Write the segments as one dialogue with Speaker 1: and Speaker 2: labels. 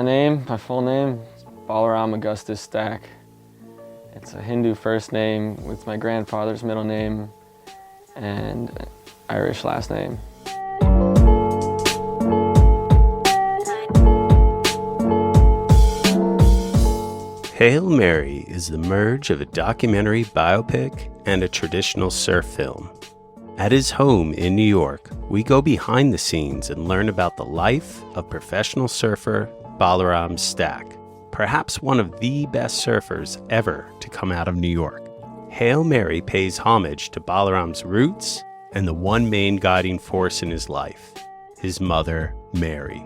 Speaker 1: My full name, is Balaram Stack. It's a Hindu first name with my grandfather's middle name and Irish last name.
Speaker 2: Hail Mary is the merge of a documentary biopic and a traditional surf film. At his home in New York, we go behind the scenes and learn about the life of professional surfer Balaram Stack, perhaps one of the best surfers ever to come out of New York. Hail Mary pays homage to Balaram's roots and the one main guiding force in his life, his mother, Mary.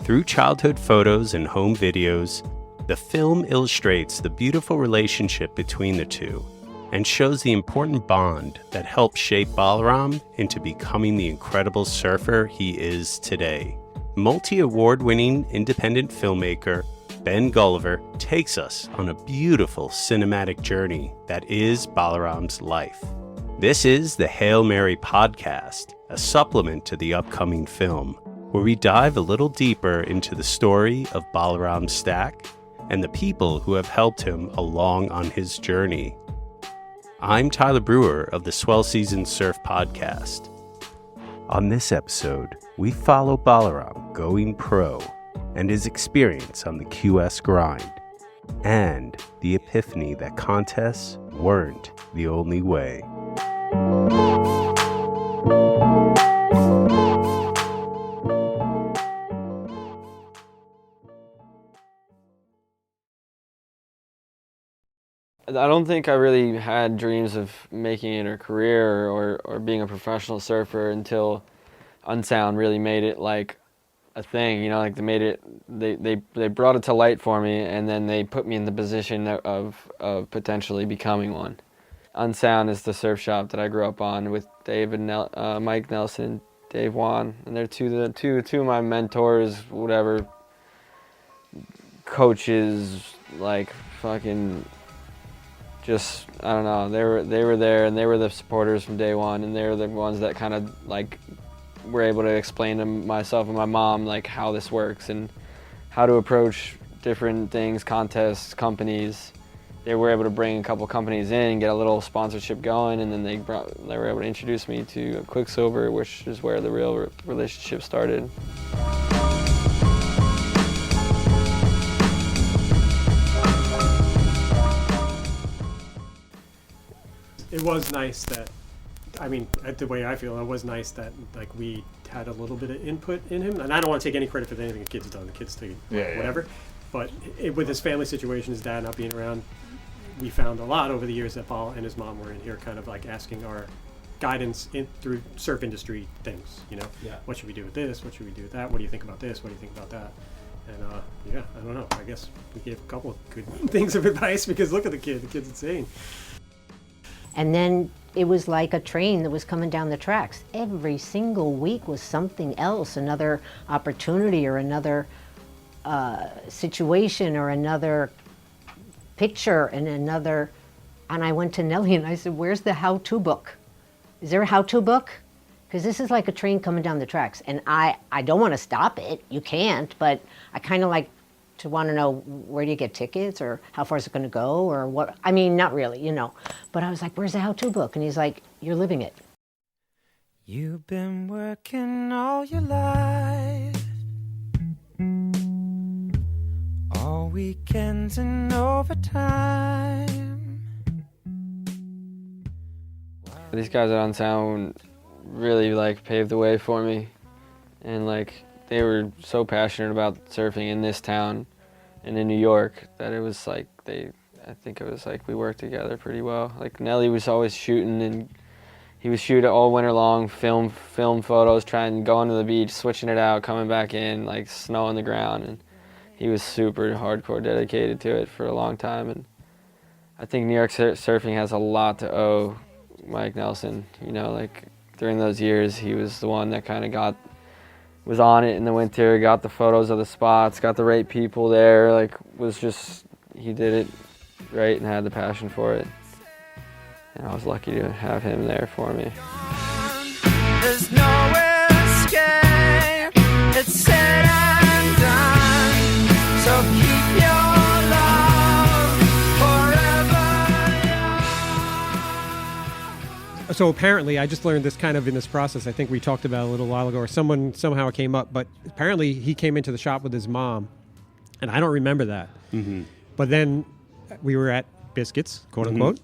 Speaker 2: Through childhood photos and home videos, the film illustrates the beautiful relationship between the two and shows the important bond that helped shape Balaram into becoming the incredible surfer he is today. Multi-award-winning independent filmmaker Ben Gulliver takes us on a beautiful cinematic journey that is Balaram's life. This is the Hail Mary podcast, a supplement to the upcoming film, where we dive a little deeper into the story of Balaram Stack and the people who have helped him along on his journey. I'm Tyler Brewer of the Swell Season Surf Podcast. On this episode, we follow Balaram going pro and his experience on the QS grind, and the epiphany that contests weren't the only way.
Speaker 1: I don't think I really had dreams of making it a career or being a professional surfer until Unsound really made it like a thing, like they brought it to light for me, and then they put me in the position of potentially becoming one. Unsound is the surf shop that I grew up on with Mike Nelson, Dave Wan, and they're two of my mentors, whatever, coaches, like fucking. Just, I don't know, they were there, and they were the supporters from day one, and they were the ones that kind of like were able to explain to myself and my mom like how this works and how to approach different things, contests, companies. They were able to bring a couple companies in and get a little sponsorship going, and then they were able to introduce me to Quicksilver, which is where the real relationship started.
Speaker 3: It was nice that, the way I feel, it was nice that like we had a little bit of input in him. And I don't want to take any credit for anything the kid's done. The kid's taken whatever. But with his family situation, his dad not being around, we found a lot over the years that Paul and his mom were in here kind of like asking our guidance through surf industry things, What should we do with this? What should we do with that? What do you think about this? What do you think about that? And I don't know. I guess we gave a couple of good things of advice, because look at the kid. The kid's insane.
Speaker 4: And then it was like a train that was coming down the tracks. Every single week was something else, another opportunity or another situation or another picture and I went to Nellie and I said, where's the how-to book? Is there a how-to book? Because this is like a train coming down the tracks, and I don't want to stop it. You can't, but I kind of like to want to know, where do you get tickets, or how far is it going to go, or what? Not really, But I was like, where's the how-to book? And he's like, you're living it.
Speaker 5: You've been working all your life, all weekends and overtime.
Speaker 1: These guys at Unsound really paved the way for me, and they were so passionate about surfing in this town and in New York that it was I think it was we worked together pretty well. Nelly was always shooting, and he would shoot all winter long, film photos, trying to go onto the beach, switching it out, coming back in, snow on the ground, and he was super hardcore dedicated to it for a long time. And I think New York surfing has a lot to owe Mike Nelson. During those years, he was the one that kind of was on it in the winter, got the photos of the spots, got the right people there, he did it right and had the passion for it. And I was lucky to have him there for me.
Speaker 5: There's no escape, it's said and done.
Speaker 3: So apparently, I just learned this kind of in this process. I think we talked about it a little while ago, or someone somehow it came up. But apparently, he came into the shop with his mom, and I don't remember that. Mm-hmm. But then we were at Biscuits, quote unquote,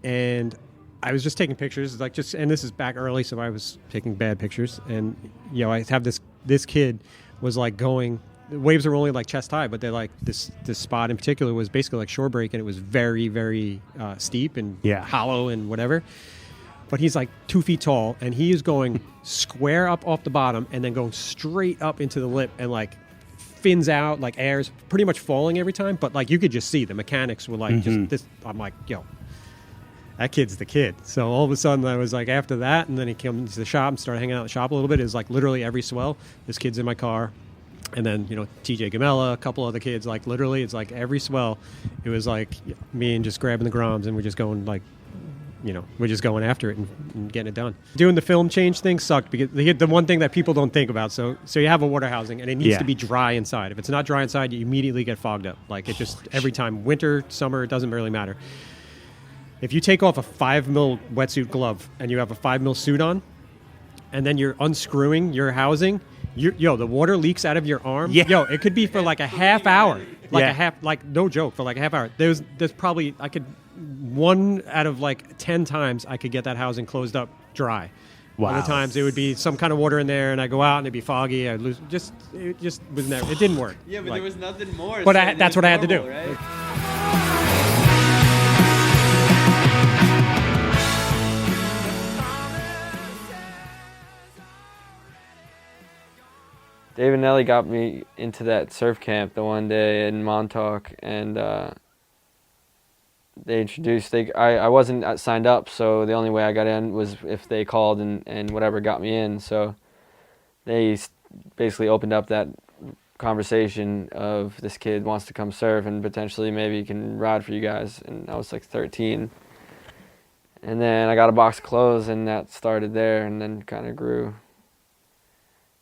Speaker 3: and I was just taking pictures, and this is back early, so I was taking bad pictures, and I have this kid was like going. The waves are only like chest high, but they're like this spot in particular was basically like shore break, and it was very, very steep and hollow and whatever. But he's like 2 feet tall, and he is going square up off the bottom and then going straight up into the lip and like fins out, like air's pretty much falling every time. But like you could just see the mechanics were like just this. I'm like, that kid's the kid. So all of a sudden I was like, after that, and then he came into the shop and started hanging out in the shop a little bit. It was like literally every swell, this kid's in my car. And then, TJ Gamella, a couple other kids, like literally it's like every swell, it was like me and just grabbing the groms and we're just going like, we're just going after it and getting it done. Doing the film change thing sucked because the one thing that people don't think about. So you have a water housing and it needs to be dry inside. If it's not dry inside, you immediately get fogged up. Like it just every time, winter, summer, it doesn't really matter. If you take off a 5 mil wetsuit glove and you have a 5 mil suit on and then you're unscrewing your housing, the water leaks out of your arm. Yeah. It could be for like a half hour. No joke, for like a half hour. There's probably, 1 out of like 10 times I could get that housing closed up dry. Wow. Other times there would be some kind of water in there and I go out and it'd be foggy. I'd lose, it just was never, it didn't work.
Speaker 1: Yeah, but there was nothing more.
Speaker 3: But that's what I had to do.
Speaker 1: Right? Dave and Nelly got me into that surf camp the one day in Montauk, and they introduced. I wasn't signed up, so the only way I got in was if they called and whatever got me in. So they basically opened up that conversation of this kid wants to come surf and potentially maybe he can ride for you guys. And I was like 13, and then I got a box of clothes, and that started there, and then kind of grew.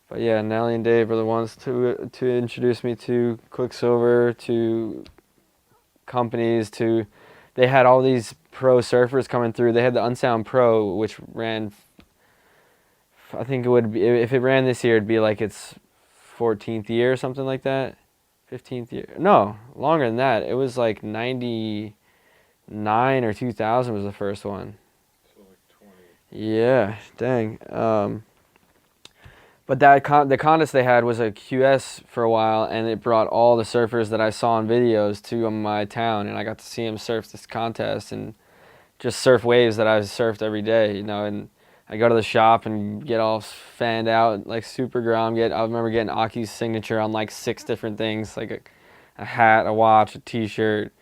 Speaker 1: But yeah, Nelly and Dave were the ones to introduce me to Quicksilver, to companies, they had all these pro surfers coming through. They had the Unsound Pro, which ran, I think it would be, if it ran this year, it'd be like its 14th year or something like that. 15th year. No, longer than that. It was like 99 or 2000 was the first one. So like 20. Yeah, dang. But the contest they had was a QS for a while, and it brought all the surfers that I saw in videos to my town, and I got to see them surf this contest and just surf waves that I surfed every day, and I go to the shop and get all fanned out, like super grom. I remember getting Aki's signature on like 6 different things, like a hat, a watch, a t-shirt.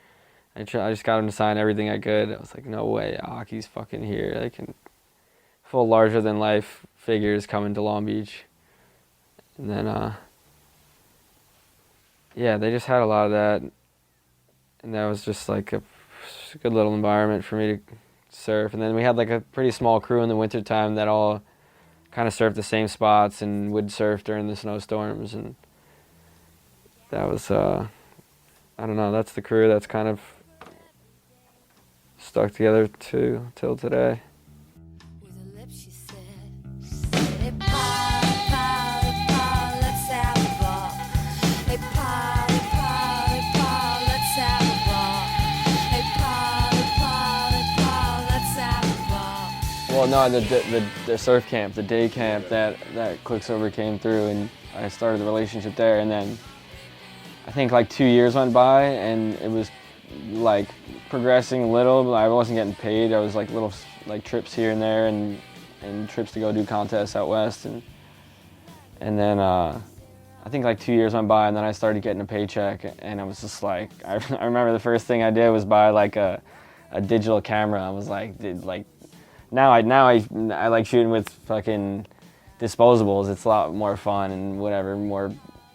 Speaker 1: I just got him to sign everything I could. I was like, no way, Aki's fucking here. They can full larger than life figures coming to Long Beach. And then, they just had a lot of that, and that was just like a good little environment for me to surf. And then we had like a pretty small crew in the wintertime that all kind of surfed the same spots and would surf during the snowstorms, and that was, I don't know, that's the crew that's kind of stuck together till today. Well, no, the surf camp, the day camp that Quicksilver came through, and I started the relationship there. And then I think like 2 years went by, and it was like progressing a little, but I wasn't getting paid. I was like little like trips here and there, and trips to go do contests out west, and then I think like 2 years went by, and then I started getting a paycheck, and I was just like, I remember the first thing I did was buy like a digital camera. I was like, Now I like shooting with fucking disposables. It's a lot more fun and whatever, more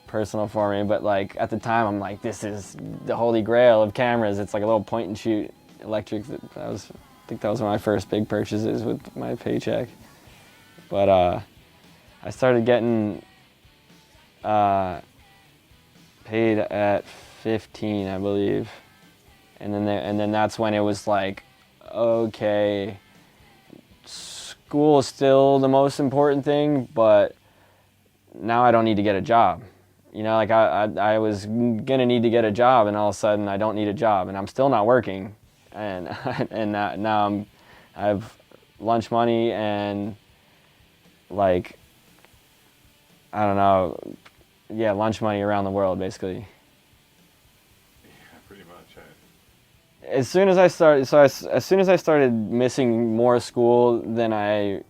Speaker 1: personal for me. But like at the time, I'm like, this is the holy grail of cameras. It's like a little point and shoot electric. I think that was one of my first big purchases with my paycheck. But I started getting paid at 15, I believe, and then that's when it was like, okay. school is still the most important thing, but now I don't need to get a job. You know, like I was gonna need to get a job, and all of a sudden I don't need a job, and I'm still not working, and and now I have lunch money and like I don't know, yeah, lunch money around the world basically.
Speaker 6: Yeah, pretty much.
Speaker 1: As soon as I started missing more school than I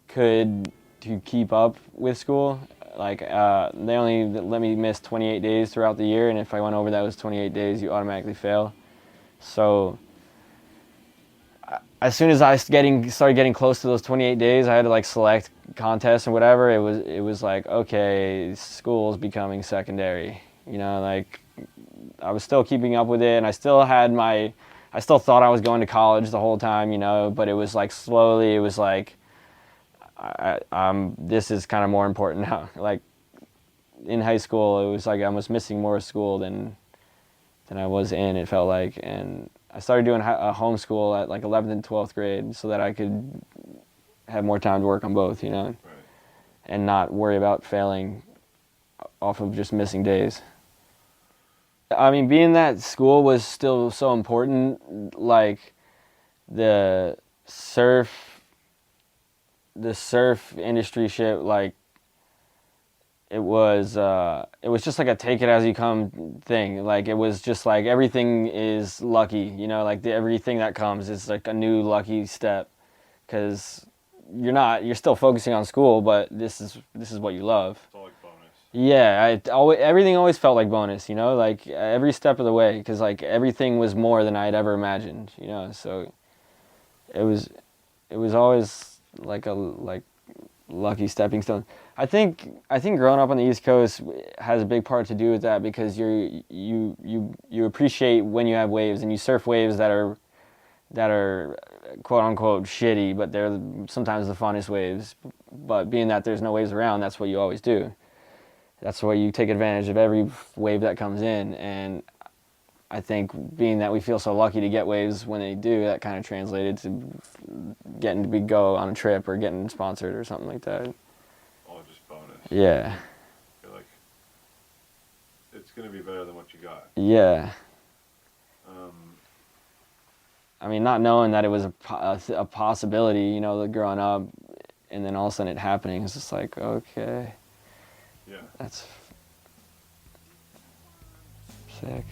Speaker 1: could to keep up with school, like they only let me miss 28 days throughout the year, and if I went over those 28 days, you automatically fail. So as soon as I started getting close to those 28 days, I had to like select contests or whatever. It was like, okay, school's becoming secondary. You know, like I was still keeping up with it, and I still thought I was going to college the whole time, you know, but it was like slowly, it was like, this is kind of more important now. Like in high school, it was like I was missing more school than I was in, it felt like. And I started doing a homeschool at like 11th and 12th grade so that I could have more time to work on both, you know,
Speaker 6: Right.
Speaker 1: and not worry about failing off of just missing days. I mean, being that school was still so important, like the surf industry shit, like it was just like a take it as you come thing. Like it was just like everything is lucky, you know, like everything that comes is like a new lucky step, because you're still focusing on school, but this is what you love.
Speaker 6: It's all like bonus.
Speaker 1: Yeah, everything always felt like bonus, you know, like every step of the way, because like everything was more than I'd ever imagined, you know. So it was always like lucky stepping stone. I think growing up on the East Coast has a big part to do with that, because you appreciate when you have waves, and you surf waves that are quote unquote shitty, but they're sometimes the funnest waves. But being that there's no waves around, that's what you always do. That's why you take advantage of every wave that comes in. And I think being that we feel so lucky to get waves when they do, that kind of translated to getting to go on a trip or getting sponsored or something like that.
Speaker 6: All just bonus.
Speaker 1: Yeah.
Speaker 6: You're like, it's going to be better than what you got.
Speaker 1: Yeah. I mean, not knowing that it was a possibility, you know, growing up, and then all of a sudden it happening, it's just like, okay,
Speaker 6: Yeah.
Speaker 1: that's sick.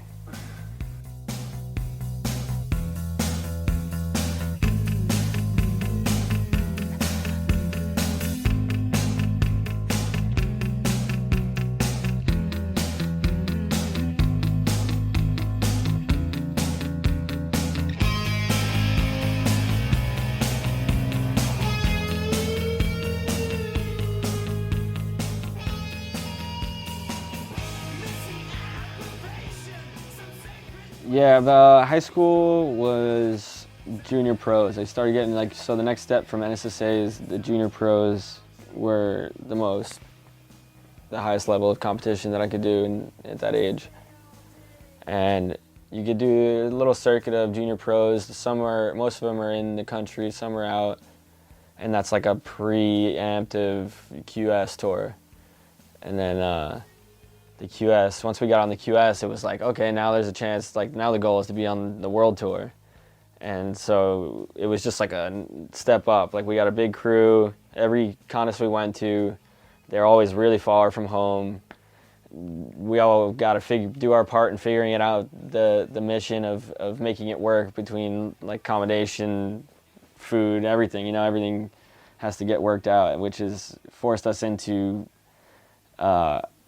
Speaker 1: Yeah, the high school was junior pros. I started getting so the next step from NSSA is the junior pros were the highest level of competition that I could do at that age. And you could do a little circuit of junior pros. Most of them are in the country, some are out. And that's like a preemptive QS tour. And then the QS, once we got on the QS, it was like, okay, now there's a chance, like now the goal is to be on the world tour. And so it was just like a step up. Like we got a big crew, every contest we went to, they're always really far from home. We all got to do our part in figuring it out, the mission of making it work between like accommodation, food, everything, you know, everything has to get worked out, which has forced us into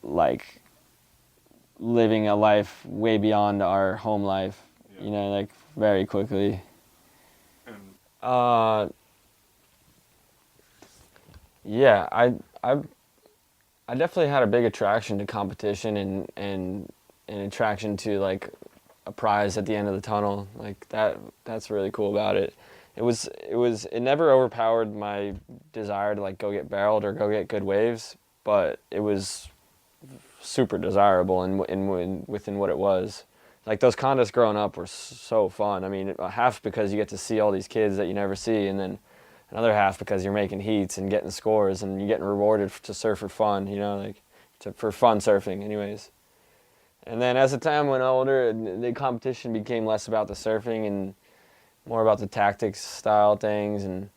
Speaker 1: like living a life way beyond our home life, you know, like very quickly. Yeah, I definitely had a big attraction to competition and an attraction to like a prize at the end of the tunnel. Like that's really cool about it. It never overpowered my desire to like go get barreled or go get good waves, but it was super desirable and within what it was. Like those contests growing up were so fun. I mean, half because you get to see all these kids that you never see, and then another half because you're making heats and getting scores and you're getting rewarded to surf for fun, you know, like for fun surfing anyways. And then as the time went older, the competition became less about the surfing and more about the tactics style things, and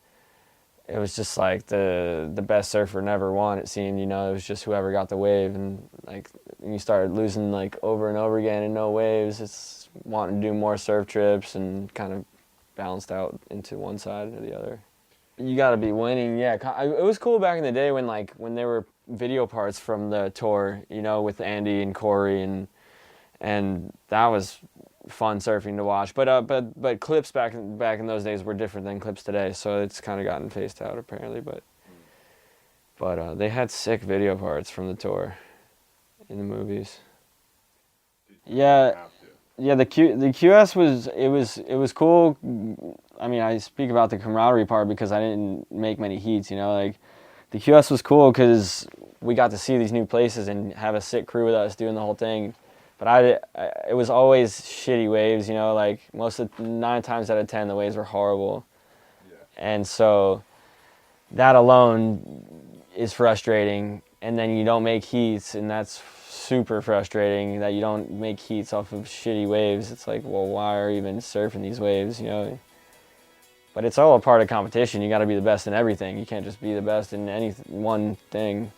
Speaker 1: it was just like the best surfer never won, it seemed, you know. It was just whoever got the wave, and like when you started losing like over and over again and no waves, it's wanting to do more surf trips and kind of balanced out into one side or the other. You got to be winning, yeah. It was cool back in the day when there were video parts from the tour, you know, with Andy and Corey, and that was fun surfing to watch. But clips back in those days were different than clips today, so it's kind of gotten phased out apparently. But they had sick video parts from the tour in the movies. Yeah, the QS was cool. I mean, I speak about the camaraderie part because I didn't make many heats, you know. Like the QS was cool because we got to see these new places and have a sick crew with us doing the whole thing. But it was always shitty waves, you know, like 9 times out of 10 the waves were horrible. Yeah. And so that alone is frustrating, and then you don't make heats, and that's super frustrating that you don't make heats off of shitty waves. It's like, well, why are you even surfing these waves, you know? But it's all a part of competition. You got to be the best in everything. You can't just be the best in any one thing.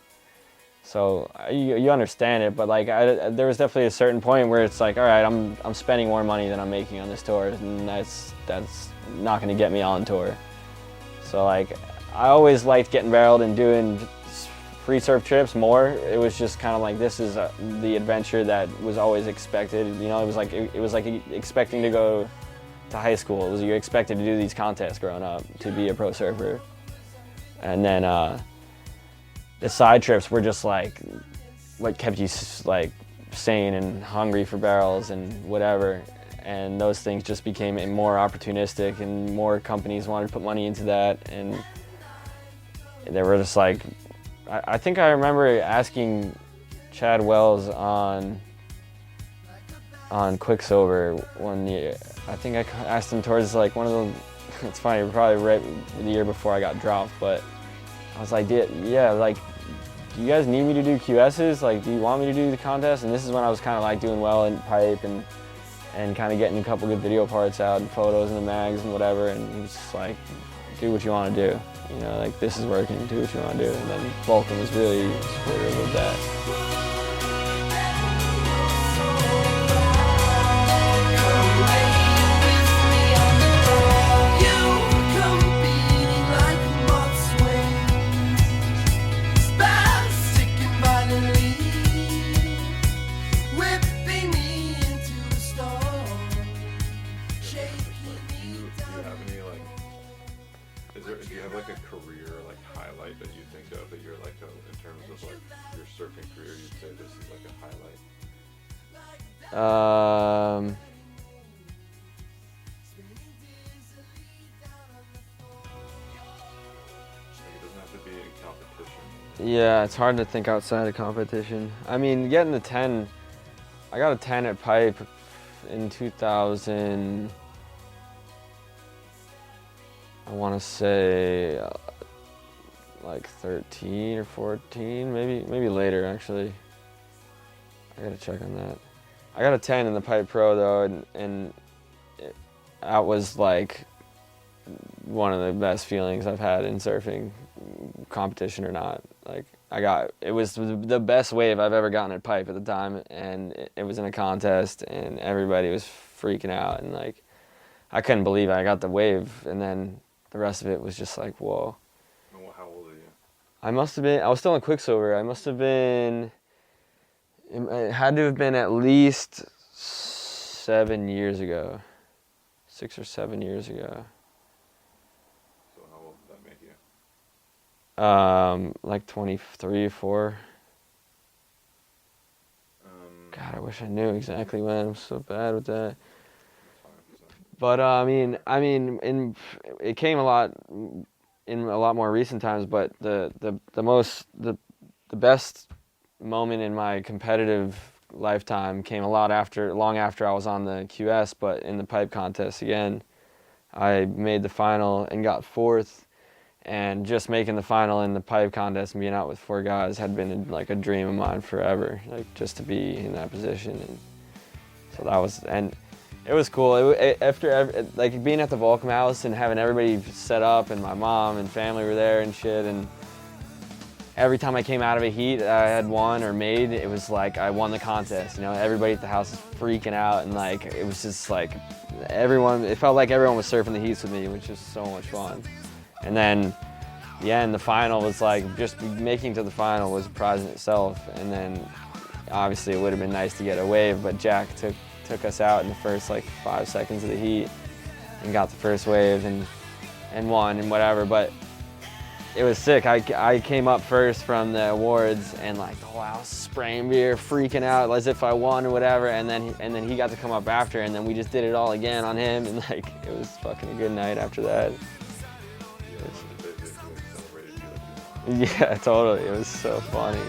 Speaker 1: So you understand it, but like there was definitely a certain point where it's like, all right, I'm spending more money than I'm making on this tour, and that's not going to get me on tour. So like I always liked getting barreled and doing free surf trips more. It was just kind of like, this is the adventure that was always expected. You know, it was like expecting to go to high school. You're expected to do these contests growing up to be a pro surfer, and then. The side trips were just like what kept you like sane and hungry for barrels and whatever, and those things just became more opportunistic, and more companies wanted to put money into that, and they were just like, I think I remember asking Chad Wells on Quicksilver one year. I think I asked him towards like one of the, it's funny, probably right the year before I got dropped, but I was like, yeah, like, do you guys need me to do QSs? Like, do you want me to do the contest? And this is when I was kind of like doing well in pipe and kind of getting a couple good video parts out and photos in the mags and whatever. And he was just like, do what you want to do. You know, like, this is working, do what you want to do. And then Volcom was really supportive of that.
Speaker 6: Do you have like a career like highlight that you think of that you're like in terms of like your surfing career, you'd say this is like a highlight? Like it doesn't have to be in competition.
Speaker 1: Yeah, it's hard to think outside of competition. I mean, getting the 10, I got a 10 at pipe in 2000. I want to say like 13 or 14, maybe later actually. I gotta check on that. I got a 10 in the Pipe Pro though, and that was like one of the best feelings I've had in surfing, competition or not. Like it was the best wave I've ever gotten at Pipe at the time, and it was in a contest, and everybody was freaking out, and like I couldn't believe I got the wave, and then the rest of it was just like, whoa.
Speaker 6: How old are you?
Speaker 1: I was still in Quicksilver. I must have been, it had to have been at least 7 years ago. 6 or 7 years ago.
Speaker 6: So how old did that make you?
Speaker 1: Like 23 or 4. God, I wish I knew exactly when. I'm so bad with that. But I mean, it came in a lot more recent times. But the best moment in my competitive lifetime came long after I was on the QS. But in the pipe contest again, I made the final and got 4th And just making the final in the pipe contest and being out with 4 guys had been like a dream of mine forever, like just to be in that position. And so that was, and it was cool. Like being at the Volcom house and having everybody set up, and my mom and family were there and shit. And every time I came out of a heat that I had won or made, it was like I won the contest. You know, everybody at the house is freaking out, and like it was just like everyone. It felt like everyone was surfing the heats with me, which was so much fun. And then, the final was like, just making it to the final was a prize in itself. And then, obviously, it would have been nice to get a wave, but Jack took us out in the first like 5 seconds of the heat and got the first wave and won and whatever. But it was sick. I came up first from the awards, and like the whole house spraying beer, freaking out as if I won or whatever. And then he got to come up after, and then we just did it all again on him, and like it was fucking a good night after that. Yeah, totally. It was so funny.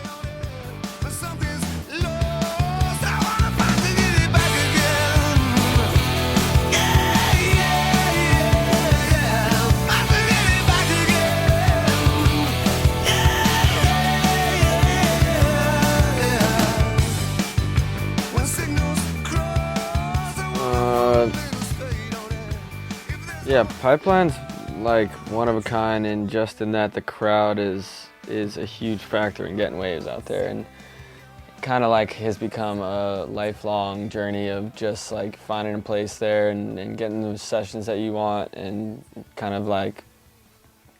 Speaker 1: Yeah, Pipeline's like one of a kind, and just in that the crowd is a huge factor in getting waves out there, and kind of like has become a lifelong journey of just like finding a place there and getting those sessions that you want, and kind of like,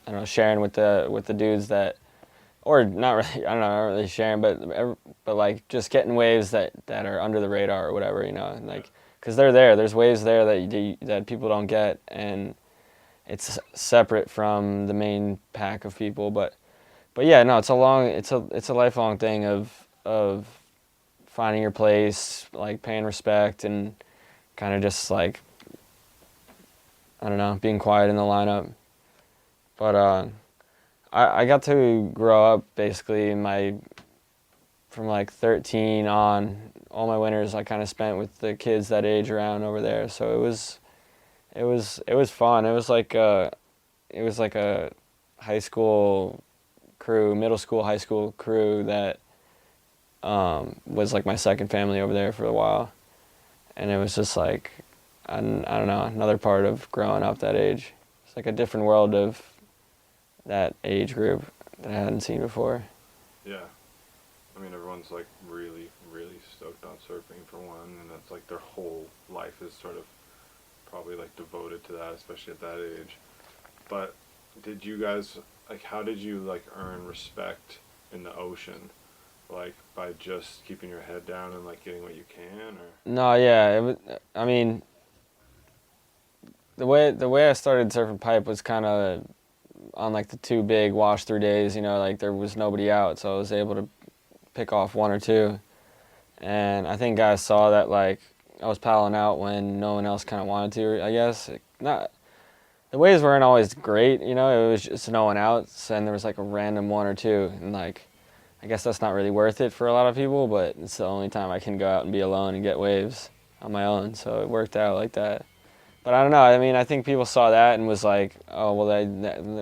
Speaker 1: I don't know, sharing with the dudes that, or not really, I don't know, not really sharing, but like just getting waves that are under the radar or whatever, you know, and like, because there's waves there that people don't get, and it's separate from the main pack of people, but yeah, no, it's a lifelong thing of finding your place, like paying respect, and kind of just like, I don't know, being quiet in the lineup. But I got to grow up basically from like 13 on. All my winters I kind of spent with the kids that age around over there, so it was fun. It was like a high school crew, middle school, high school crew that was like my second family over there for a while, and it was just like, I don't know, another part of growing up that age. It's like a different world of that age group that I hadn't seen before.
Speaker 6: Yeah, I mean, everyone's like really stoked on surfing for one, and that's like their whole life is sort of probably like devoted to that, especially at that age. But did you guys, like, how did you like earn respect in the ocean? Like by just keeping your head down and like getting what you can, or?
Speaker 1: No, yeah, I mean, the way I started surfing pipe was kind of on like the 2 big wash through days, you know, like there was nobody out, so I was able to pick off 1 or 2. And I think guys saw that like I was paddling out when no one else kind of wanted to, I guess. The waves weren't always great, you know, it was just no one out, and there was like a random 1 or 2, and like, I guess that's not really worth it for a lot of people, but it's the only time I can go out and be alone and get waves on my own, so it worked out like that. But I don't know, I mean, I think people saw that and was like, oh, well,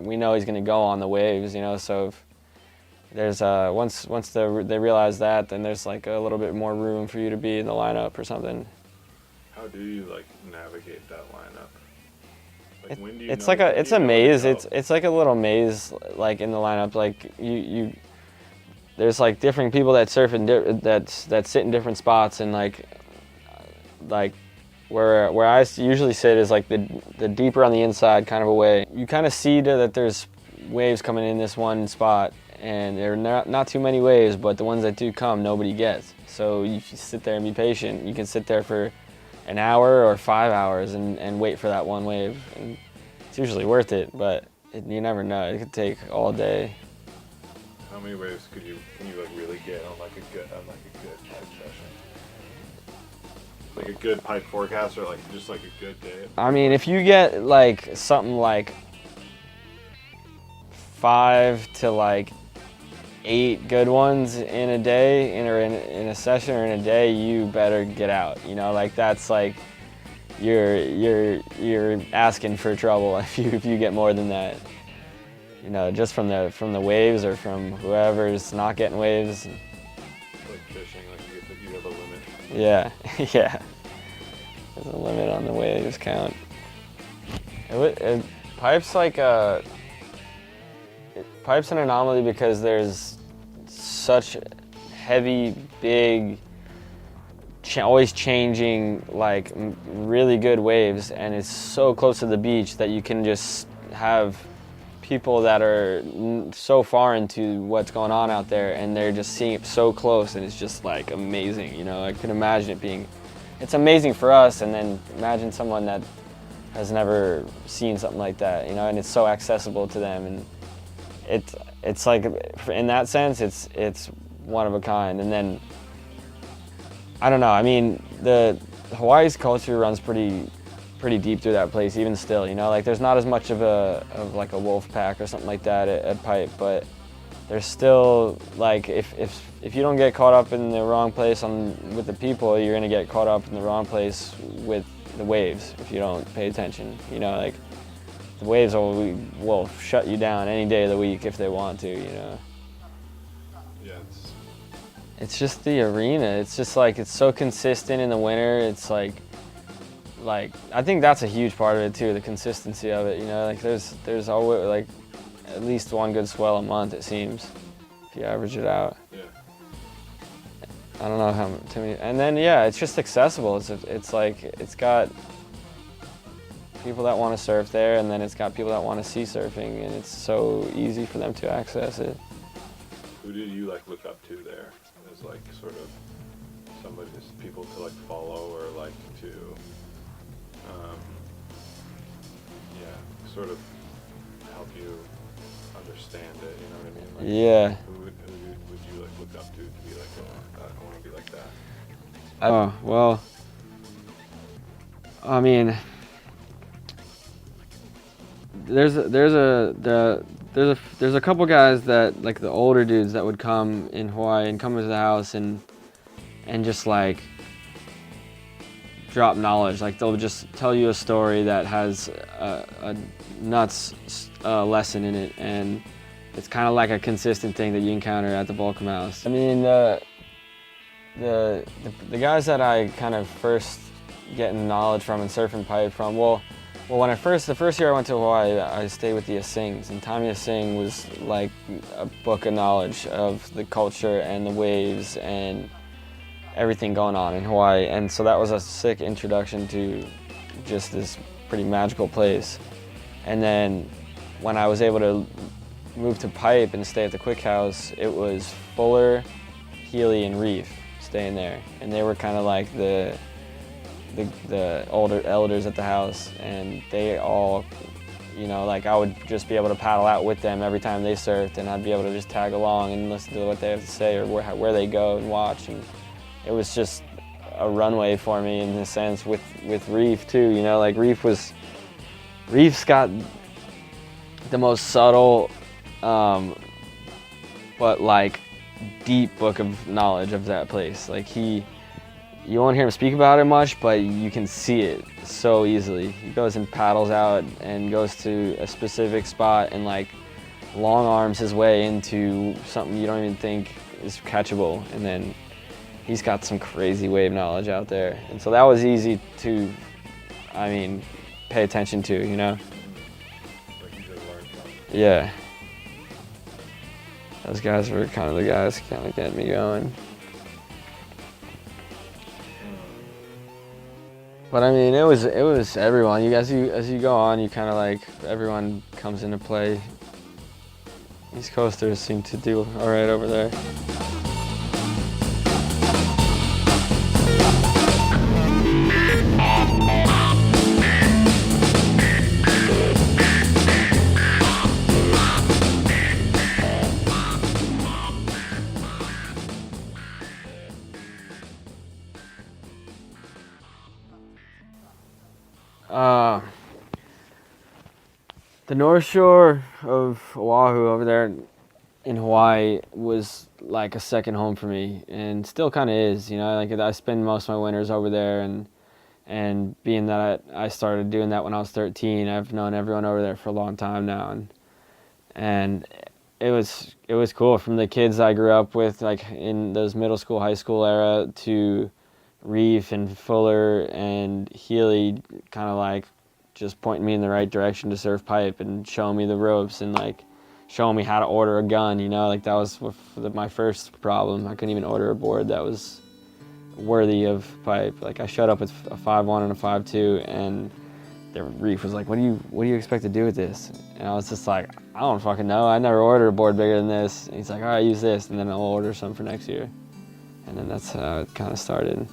Speaker 1: we know he's going to go on the waves, you know, so if there's once they realize that, then there's like a little bit more room for you to be in the lineup or something.
Speaker 6: How do you like navigate that lineup? Like, when do you
Speaker 1: it's
Speaker 6: know,
Speaker 1: like it's a maze.
Speaker 6: go?
Speaker 1: It's like a little maze, like in the lineup. Like you there's like different people that surf that sit in different spots, and like where I usually sit is like the deeper on the inside kind of a way. You kind of see that there's waves coming in this one spot, and there are not too many waves, but the ones that do come, nobody gets. So you sit there and be patient. You can sit there for an hour or 5 hours and wait for that one wave. And it's usually worth it, but you never know. It could take all day.
Speaker 6: How many waves can you like really get on like a good pipe session? Like a good pipe forecast, or like just like a good day?
Speaker 1: I mean, if you get like something like 5 to like 8 good ones in a day, or in a session or in a day, you better get out. You know, like that's like you're asking for trouble if you get more than that. you know, just from the waves or from whoever's not getting waves.
Speaker 6: Like fishing, like you have a limit.
Speaker 1: Yeah, yeah. There's a limit on the waves count. Pipe's like Pipe's an anomaly because there's such heavy, big, always changing, like really good waves, and it's so close to the beach that you can just have people that are so far into what's going on out there, and they're just seeing it so close, and it's just like amazing. You know, I can imagine it being, it's amazing for us, and then imagine someone that has never seen something like that, you know, and it's so accessible to them, and it's like, in that sense, it's one of a kind. And then, I don't know, I mean, the Hawaii's culture runs pretty deep through that place, even still, you know, like there's not as much of like a wolf pack or something like that at Pipe, but there's still, like, if you don't get caught up in the wrong place with the people, you're gonna get caught up in the wrong place with the waves if you don't pay attention, you know, like the waves will shut you down any day of the week if they want to, you know.
Speaker 6: Yeah,
Speaker 1: it's just the arena. It's just like, it's so consistent in the winter. It's like I think that's a huge part of it too, the consistency of it, you know, like there's always like at least one good swell a month, it seems, if you average it out.
Speaker 6: yeah.
Speaker 1: I don't know how too many, and then yeah, it's just accessible. It's like, it's got people that want to surf there, and then it's got people that want to see surfing, and it's so easy for them to access it.
Speaker 6: Who did you like look up to there as like sort of somebody, just people to like follow or like to, sort of help you understand it? You know what I mean? Like,
Speaker 1: Yeah.
Speaker 6: Who would you like look up to be like, oh, I want to be like that?
Speaker 1: Oh, well, I mean, there's a couple guys that, like, the older dudes that would come in Hawaii and come to the house and just like drop knowledge. Like, they'll just tell you a story that has a nuts lesson in it, and it's kind of like a consistent thing that you encounter at the Volcom house. I mean, the guys that I kind of first getting knowledge from and surfing Pipe from, well, when the first year I went to Hawaii, I stayed with the Asings, and Tommy Asing was like a book of knowledge of the culture and the waves and everything going on in Hawaii, and so that was a sick introduction to just this pretty magical place. And then when I was able to move to Pipe and stay at the Quick House, it was Fuller, Healy, and Reef staying there, and they were kind of like the older elders at the house, and they all, you know, like I would just be able to paddle out with them every time they surfed, and I'd be able to just tag along and listen to what they have to say or where they go and watch, and it was just a runway for me in a sense with Reef too, you know, like Reef's got the most subtle but like deep book of knowledge of that place. Like you won't hear him speak about it much, but you can see it so easily. He goes and paddles out and goes to a specific spot and like long arms his way into something you don't even think is catchable, and then he's got some crazy wave knowledge out there. And so that was easy to, I mean, pay attention to, you know?
Speaker 6: Like you just learned from.
Speaker 1: Yeah. Those guys were kind of the guys kind of getting me going. But I mean, it was everyone. As you go on, you kind of like, everyone comes into play. East Coasters seem to do all right over there. The North Shore of Oahu over there in Hawaii was like a second home for me, and still kind of is, you know, like I spend most of my winters over there, and being that I started doing that when I was 13, I've known everyone over there for a long time now, and it was cool. From the kids I grew up with, like in those middle school, high school era, to Reef and Fuller and Healy, kind of like just pointing me in the right direction to surf pipe and showing me the ropes and like showing me how to order a gun, you know, like that was my first problem. I couldn't even order a board that was worthy of pipe. Like I showed up with a 5.1 and a 5.2, and the Reef was like, what do you expect to do with this? And I was just like, I don't fucking know. I never ordered a board bigger than this. And he's like, all right, use this, and then I'll order some for next year. And then that's how it kind of started.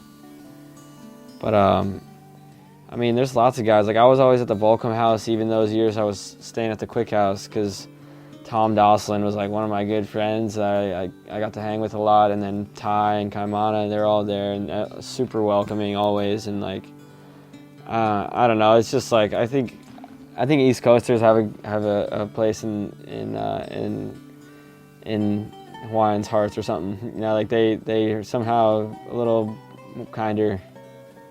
Speaker 1: But I mean, there's lots of guys. Like I was always at the Volcom house, even those years I was staying at the Quick House, because Tom Dosselin was like one of my good friends I got to hang with a lot, and then Ty and Kaimana, they're all there, and super welcoming always, and like I don't know, it's just like I think East Coasters have a place in Hawaiians' hearts or something, you know, like they are somehow a little kinder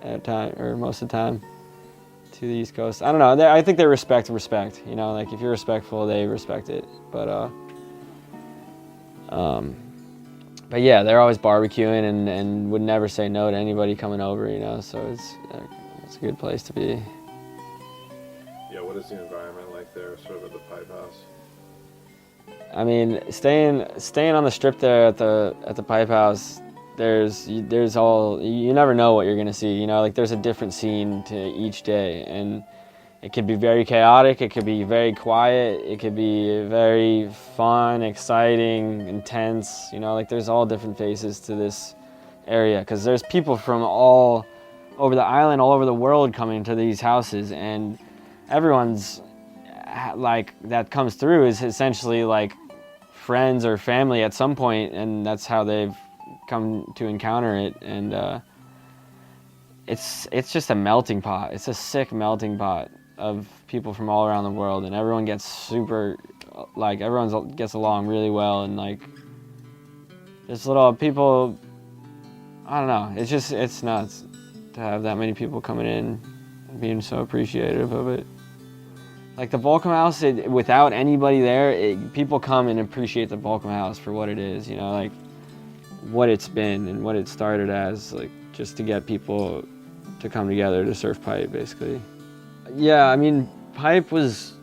Speaker 1: at time, or most of the time, to the East Coast. I don't know. I think they respect. You know, like if you're respectful, they respect it. But yeah, they're always barbecuing and would never say no to anybody coming over. You know, so it's a good place to be.
Speaker 6: Yeah. What is the environment like there, sort of at the pipe house?
Speaker 1: I mean, staying on the strip there at the pipe house. There's all, you never know what you're gonna see, you know, like there's a different scene to each day, and it could be very chaotic, it could be very quiet, it could be very fun, exciting, intense, you know, like there's all different faces to this area, because there's people from all over the island, all over the world coming to these houses, and everyone's like that comes through is essentially like friends or family at some point, and that's how they've come to encounter it. And it's just a melting pot. It's a sick melting pot of people from all around the world, and everyone gets super, like everyone gets along really well, and like just little people, I don't know, it's nuts to have that many people coming in and being so appreciative of it. Like the Volcom house, without anybody there, people come and appreciate the Volcom house for what it is, you know, like what it's been and what it started as, like just to get people to come together to surf pipe, basically. Yeah, I mean, pipe was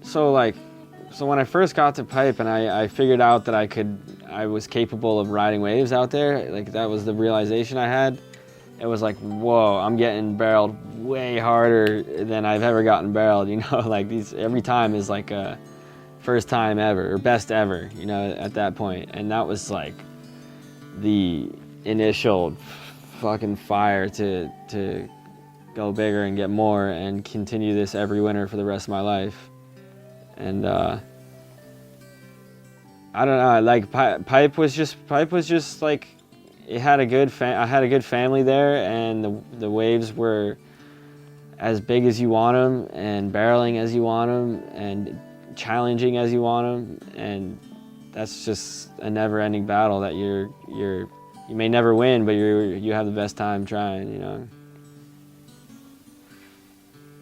Speaker 1: so when I first got to pipe and I figured out that I was capable of riding waves out there, like that was the realization I had. It was like, whoa, I'm getting barreled way harder than I've ever gotten barreled, you know, like every time is like a first time ever or best ever, you know, at that point. And that was like the initial fucking fire to go bigger and get more and continue this every winter for the rest of my life. And I don't know, like pipe was just like, it had a good I had a good family there, and the waves were as big as you want them, and barreling as you want them, and challenging as you want them, and that's just a never-ending battle that you may never win, but you have the best time trying, you know.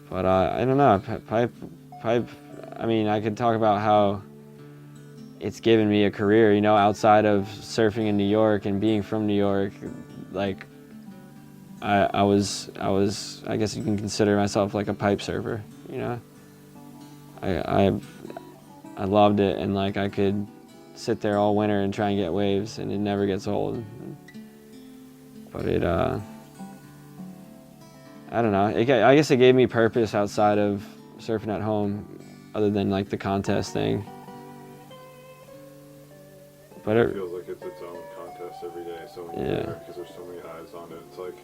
Speaker 1: But I don't know, pipe. I mean, I could talk about how it's given me a career, you know, outside of surfing in New York and being from New York. Like, I guess you can consider myself like a pipe surfer, you know. I loved it, and like I could sit there all winter and try and get waves, and it never gets old. But it, I don't know. I guess it gave me purpose outside of surfing at home, other than like the contest thing. But
Speaker 6: it feels like it's its own contest every day, so because there's so many eyes on it. It's like,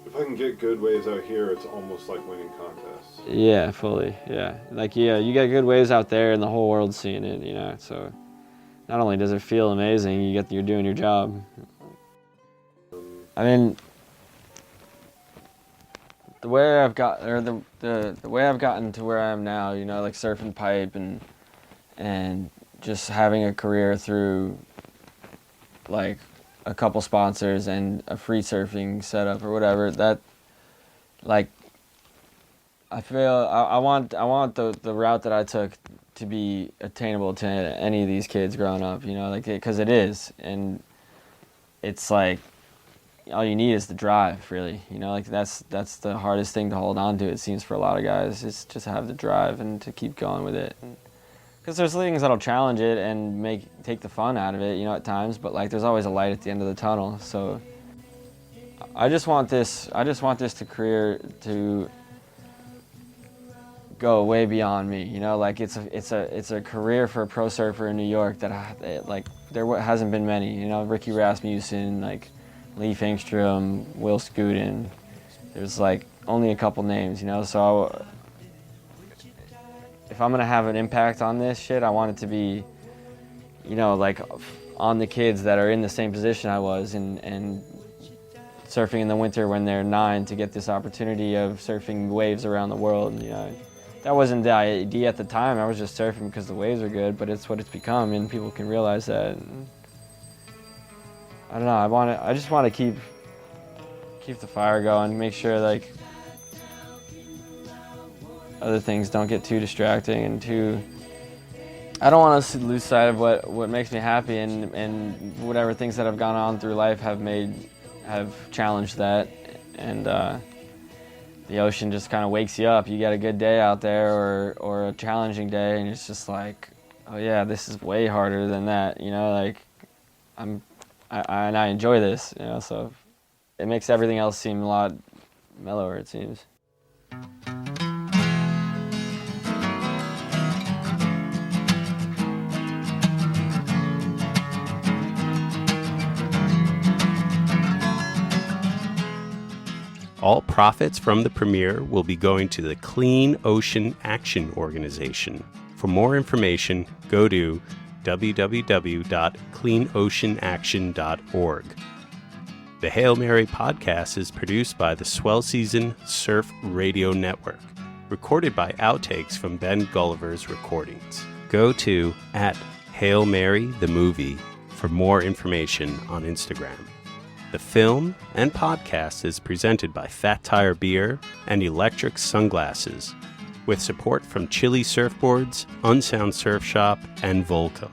Speaker 6: if I can get good waves out here, it's almost like winning contests.
Speaker 1: Yeah, fully, yeah. Like, yeah, you get good waves out there and the whole world's seeing it, you know, so not only does it feel amazing, you're doing your job. I mean, the way I've gotten to where I am now, you know, like surfing pipe and just having a career through like a couple sponsors and a free surfing setup or whatever, that like I feel I want the route that I took to be attainable to any of these kids growing up, you know, like, because it is. And it's like, all you need is the drive, really. You know, like that's the hardest thing to hold on to, it seems, for a lot of guys, is just to have the drive and to keep going with it. Because there's things that'll challenge it and take the fun out of it, you know, at times, but like there's always a light at the end of the tunnel. So I just want this to go way beyond me, you know, like it's a career for a pro surfer in New York that like there hasn't been many, you know, Ricky Rasmussen, like Lee Finkstrom, Will Scooten. There's like only a couple names, you know, so if I'm gonna have an impact on this shit, I want it to be, you know, like on the kids that are in the same position I was and surfing in the winter when they're 9 to get this opportunity of surfing waves around the world. You know, that wasn't the idea at the time. I was just surfing because the waves are good, but it's what it's become, and people can realize that. And I don't know. I just want to keep the fire going, make sure like other things don't get too distracting and too. I don't want us to lose sight of what makes me happy, and whatever things that have gone on through life have challenged that. And the ocean just kind of wakes you up. You get a good day out there or a challenging day, and it's just like, oh yeah, this is way harder than that. You know, like I enjoy this. You know, so it makes everything else seem a lot mellower, it seems.
Speaker 2: All profits from the premiere will be going to the Clean Ocean Action Organization. For more information, go to www.cleanoceanaction.org. The Hail Mary podcast is produced by the Swell Season Surf Radio Network, recorded by outtakes from Ben Gulliver's recordings. Go to @HailMaryTheMovie for more information on Instagram. The film and podcast is presented by Fat Tire Beer and Electric Sunglasses, with support from Chili Surfboards, Unsound Surf Shop, and Volcom.